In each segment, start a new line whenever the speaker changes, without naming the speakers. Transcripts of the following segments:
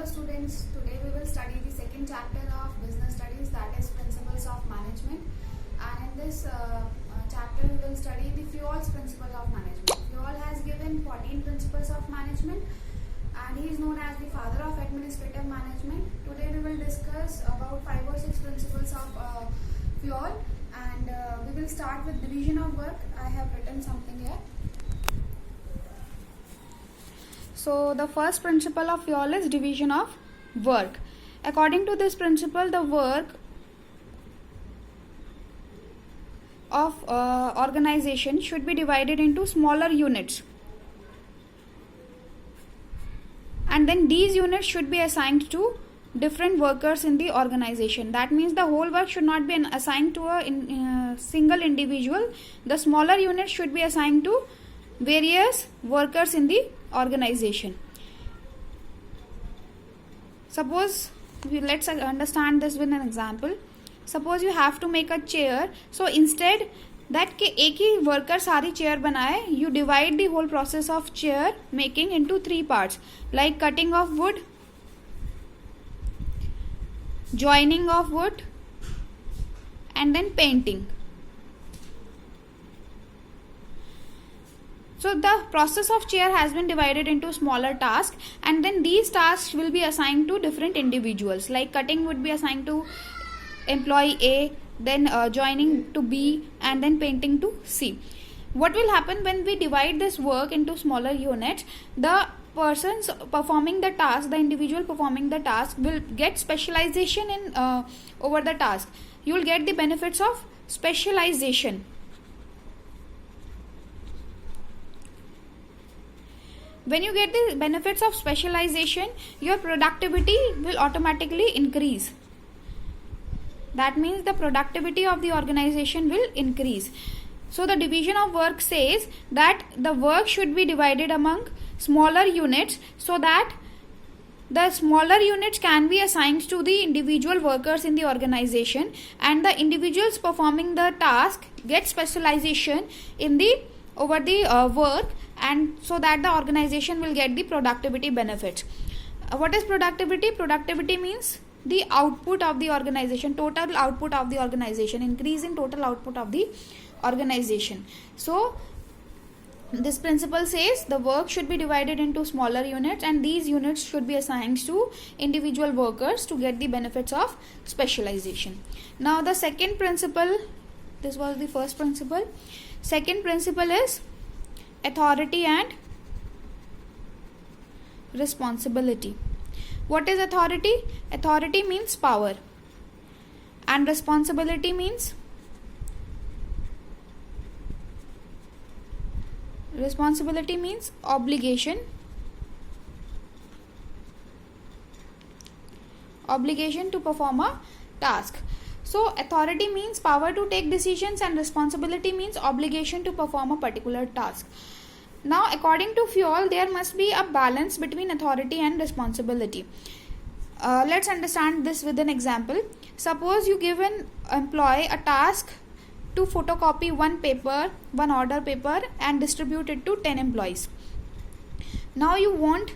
Hello students, today we will study the second chapter of business studies, that is principles of management. And in this chapter we will study the FUEL's principle of management. FUEL has given 14 principles of management and he is known as the father of administrative management. Today we will discuss about 5 or 6 principles of FUEL and we will start with division of work. I have written something here. So the first principle of FUEL is division of work. According to this principle, the work of organization should be divided into smaller units, and then these units should be assigned to different workers in the organization. That means the whole work should not be assigned to a single individual. The smaller units should be assigned to various workers in the organization. Suppose let's understand this with an example. Suppose you have to make a chair, so instead that के एक ही worker सारी chair बनाए, you divide the whole process of chair making into 3 parts, like cutting of wood, joining of wood, and then painting. So the process of chair has been divided into smaller tasks, and then these tasks will be assigned to different individuals. Like cutting would be assigned to employee A, then joining to B, and then painting to C. What will happen when we divide this work into smaller units? The persons performing the task, the individual performing the task, will get specialization in over the task. You will get the benefits of specialization. When you get the benefits of specialization, your productivity will automatically increase. That means the productivity of the organization will increase. So the division of work says that the work should be divided among smaller units so that the smaller units can be assigned to the individual workers in the organization, and the individuals performing the task get specialization in the over the work, and so that the organization will get the productivity benefits. What is productivity? Productivity means the output of the organization, total output of the organization, increase in total output of the organization. So this principle says the work should be divided into smaller units, and these units should be assigned to individual workers to get the benefits of specialization. Now the second principle, this was the first principle. Second principle is authority and responsibility. What is authority? Authority means power, and responsibility means obligation. Obligation to perform a task. So authority means power to take decisions, and responsibility means obligation to perform a particular task. Now according to FUEL, there must be a balance between authority and responsibility. Let's understand this with an example. Suppose you give an employee a task to photocopy one order paper and distribute it to 10 employees. Now you want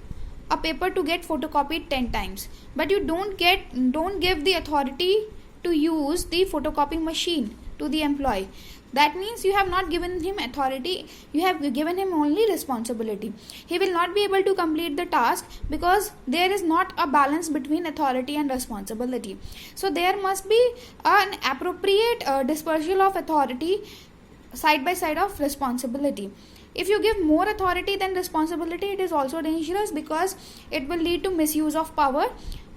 a paper to get photocopied 10 times, but you don't give the authority to use the photocopying machine to the employee. That means you have not given him authority, you have given him only responsibility. He will not be able to complete the task because there is not a balance between authority and responsibility. So there must be an appropriate dispersal of authority side by side of responsibility. If you give more authority than responsibility, it is also dangerous because it will lead to misuse of power.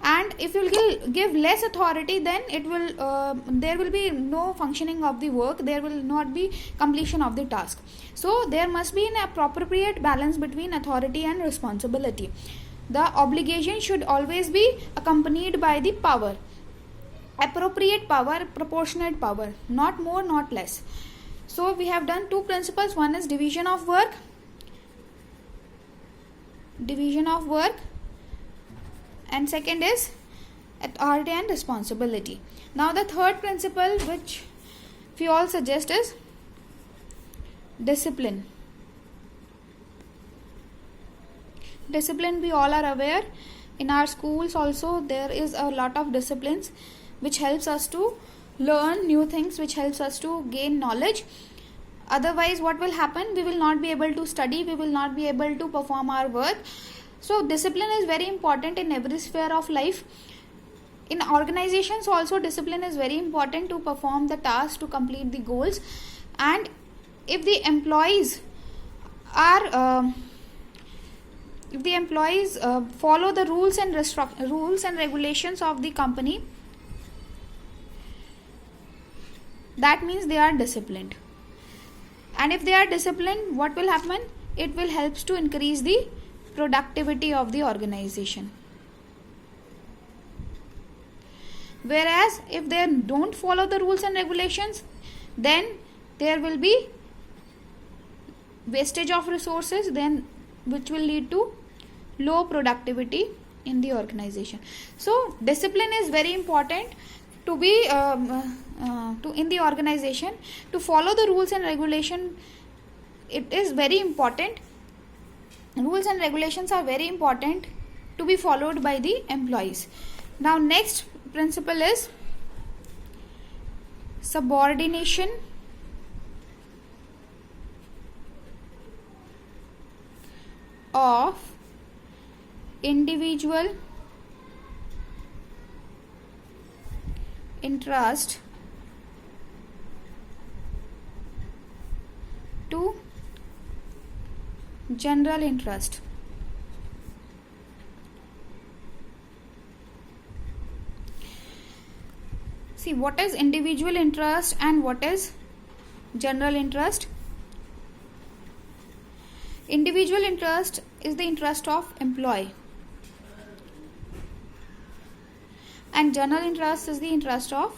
And if you give less authority, then it will there will be no functioning of the work, there will not be completion of the task. So there must be an appropriate balance between authority and responsibility. The obligation should always be accompanied by the power. Appropriate power, proportionate power, not more, not less. So we have done 2 principles. One is division of work, and second is authority and responsibility. Now the third principle which FUEL suggests is discipline. Discipline, we all are aware, in our schools also there is a lot of disciplines which helps us to learn new things, which helps us to gain knowledge. Otherwise what will happen, we will not be able to study, we will not be able to perform our work. So discipline is very important in every sphere of life. In organizations also discipline is very important to perform the tasks, to complete the goals. And if the employees are follow the rules and regulations of the company, that means they are disciplined. And if they are disciplined, what will happen? It will help to increase the productivity of the organization. Whereas if they don't follow the rules and regulations, then there will be wastage of resources, then which will lead to low productivity in the organization. So discipline is very important to be in the organization. To follow the rules and regulation, it is very important. Rules and regulations are very important to be followed by the employees. Now next principle is subordination of individual interest to general interest. See, what is individual interest and what is general interest? Individual interest is the interest of employee, and general interest is the interest of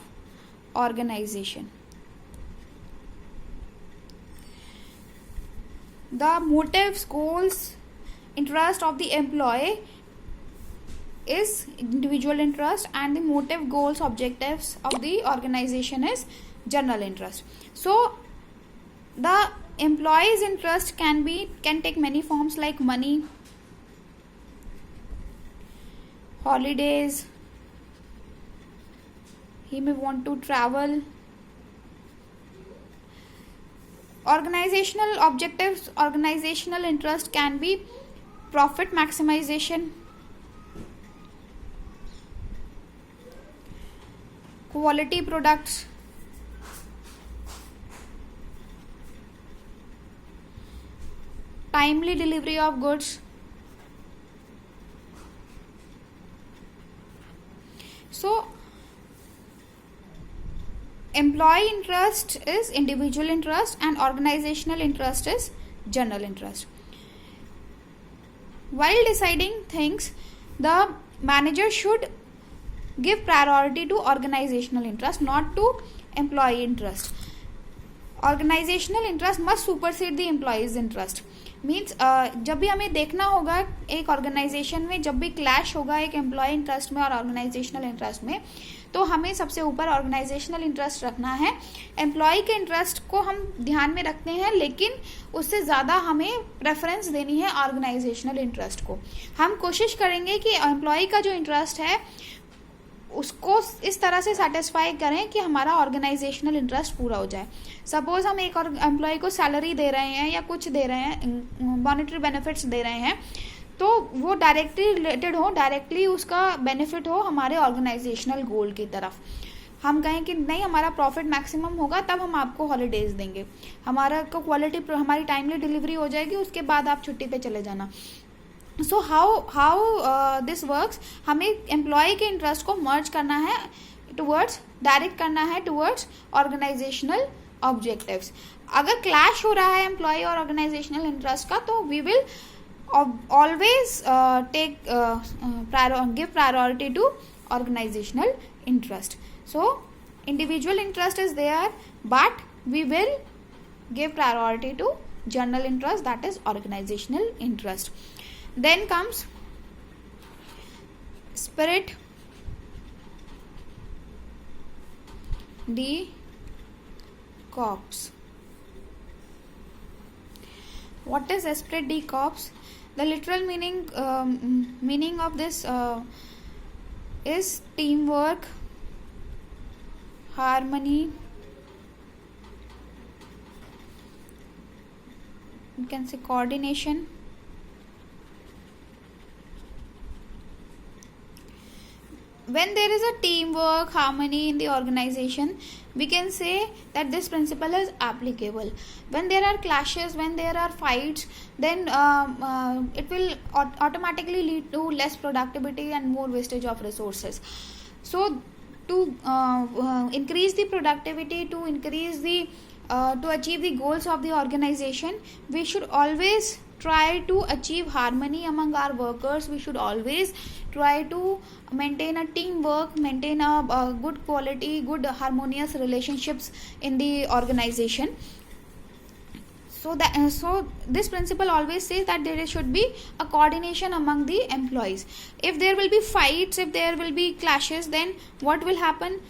organization. The motives, goals, interest of the employee is individual interest, and the motive, goals, objectives of the organization is general interest. So the employee's interest can take many forms, like money, holidays, he may want to travel. Organizational objectives, organizational interest can be profit maximization, quality products, timely delivery of goods. So employee interest is individual interest and organizational interest is general interest. While deciding things, the manager should give priority to organizational interest, not to employee interest. Organizational interest must supersede the employee's interest. Means जब भी हमें देखना होगा एक organisation में, जब भी clash होगा एक एम्प्लॉय इंटरेस्ट में और ऑर्गेनाइजेशनल इंटरेस्ट में, तो हमें सबसे ऊपर ऑर्गेनाइजेशनल इंटरेस्ट रखना है. एम्प्लॉय के इंटरेस्ट को हम ध्यान में रखते हैं, लेकिन उससे ज़्यादा हमें प्रेफरेंस देनी है ऑर्गेनाइजेशनल इंटरेस्ट को. हम कोशिश करेंगे कि एम्प्लॉय का जो इंटरेस्ट है उसको इस तरह से सेटिस्फाई करें कि हमारा ऑर्गेनाइजेशनल इंटरेस्ट पूरा हो जाए. सपोज हम एक और एम्प्लॉय को सैलरी दे रहे हैं या कुछ दे रहे हैं, मॉनेटरी बेनिफिट्स दे रहे हैं, तो वो डायरेक्टली रिलेटेड हो, डायरेक्टली उसका बेनिफिट हो हमारे ऑर्गेनाइजेशनल गोल की तरफ. हम कहें कि नहीं, हमारा प्रॉफिट मैक्सिमम होगा तब हम आपको हॉलीडेज देंगे, हमारा को क्वालिटी, हमारी टाइमली डिलीवरी हो जाएगी, उसके बाद आप छुट्टी पे चले जाना. सो हाउ दिस वर्क्स, हमें एम्प्लॉय के इंटरेस्ट को मर्ज करना है टुवर्ड्स, डायरेक्ट करना है टुवर्ड्स ऑर्गेनाइजेशनल ऑब्जेक्टिव्स. अगर क्लैश हो रहा है एम्प्लॉय और ऑर्गेनाइजेशनल इंटरेस्ट का, तो we will always give priority to organizational interest. So individual interest is there, but we will give priority to general interest, that is organizational interest. Then comes spirit de corps. What is esprit de corps? The literal meaning of this is teamwork, harmony, you can say coordination, when there is a teamwork, harmony in the organization, we can say that this principle is applicable. When there are clashes, when there are fights, then it will automatically lead to less productivity and more wastage of resources. So to increase the productivity, to increase the to achieve the goals of the organization, we should always try to achieve harmony among our workers. We should always try to maintain a teamwork, maintain a good quality, good harmonious relationships in the organization. So this principle always says that there should be a coordination among the employees. If there will be fights, if there will be clashes, then what will happen?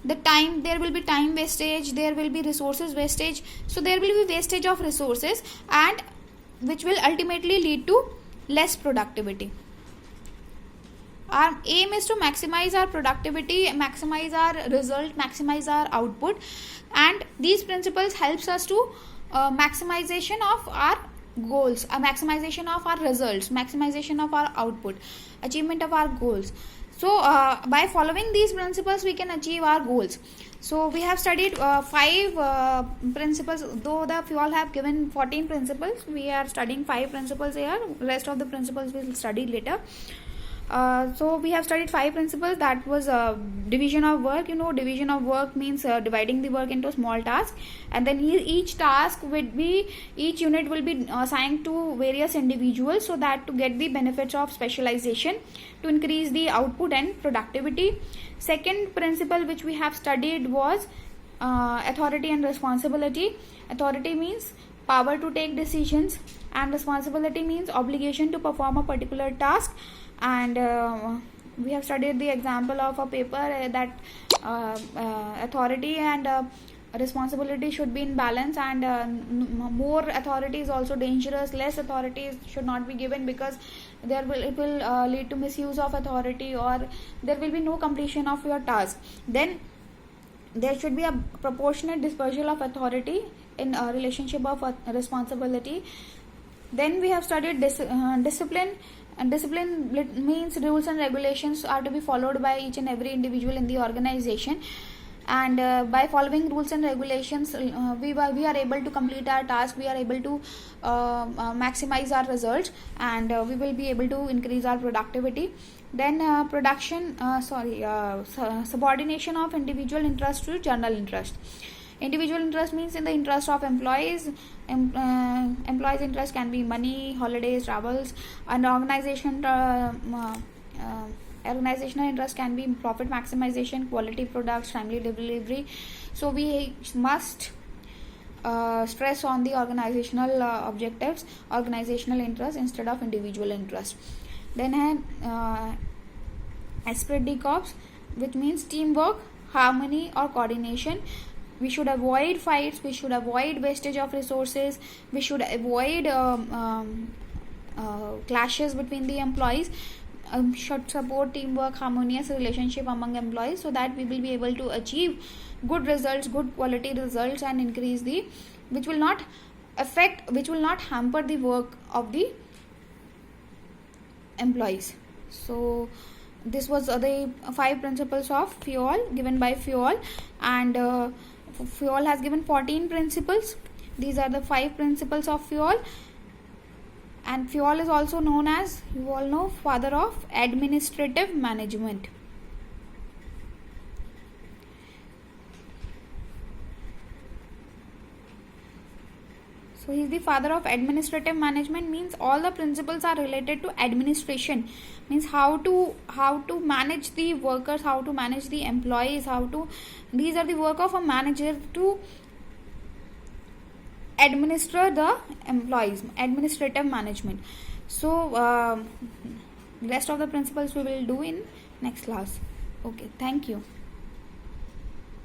There will be time wastage, there will be resources wastage. So there will be wastage of resources, and which will ultimately lead to less productivity. Our aim is to maximize our productivity, maximize our result, maximize our output, and these principles helps us to maximization of our goals, maximization of our results, maximization of our output, achievement of our goals. So by following these principles, we can achieve our goals. So we have studied 5 principles. Though the FUEL have given 14 principles, we are studying 5 principles here. Rest of the principles we will study later. So we have studied 5 principles. That was division of work. Division of work means dividing the work into small tasks, and then each unit will be assigned to various individuals, so that to get the benefits of specialization, to increase the output and productivity. Second principle which we have studied was authority and responsibility. Authority means power to take decisions, and responsibility means obligation to perform a particular task. And we have studied the example of a paper that authority and responsibility should be in balance, and more authority is also dangerous. Less authority should not be given, because it will lead to misuse of authority, or there will be no completion of your task. Then there should be a proportionate dispersal of authority in a relationship of responsibility. Then we have studied discipline. And discipline means rules and regulations are to be followed by each and every individual in the organization. And by following rules and regulations, we are able to complete our task. We are able to maximize our results, and we will be able to increase our productivity. Then subordination of individual interest to general interest. Individual interest means in the interest of employees. Employees' interest can be money, holidays, travels, and organizational interest can be profit maximization, quality products, timely delivery. So we must stress on the organizational objectives, organizational interest instead of individual interest. Then esprit de corps, which means teamwork, harmony, or coordination. We should avoid fights, we should avoid wastage of resources, we should avoid clashes between the employees, should support teamwork, harmonious relationship among employees, so that we will be able to achieve good results, good quality results, and increase which will not hamper the work of the employees. So this was the 5 principles of FUEL given by FUEL, and FUEL has given 14 principles. These are the 5 principles of FUEL, and FUEL is also known as, you all know, father of administrative management. So he is the father of administrative management. Means all the principles are related to administration, means how to manage the workers, how to manage the employees, these are the work of a manager to administer the employees, administrative management. So rest of the principles we will do in next class. Okay, thank you.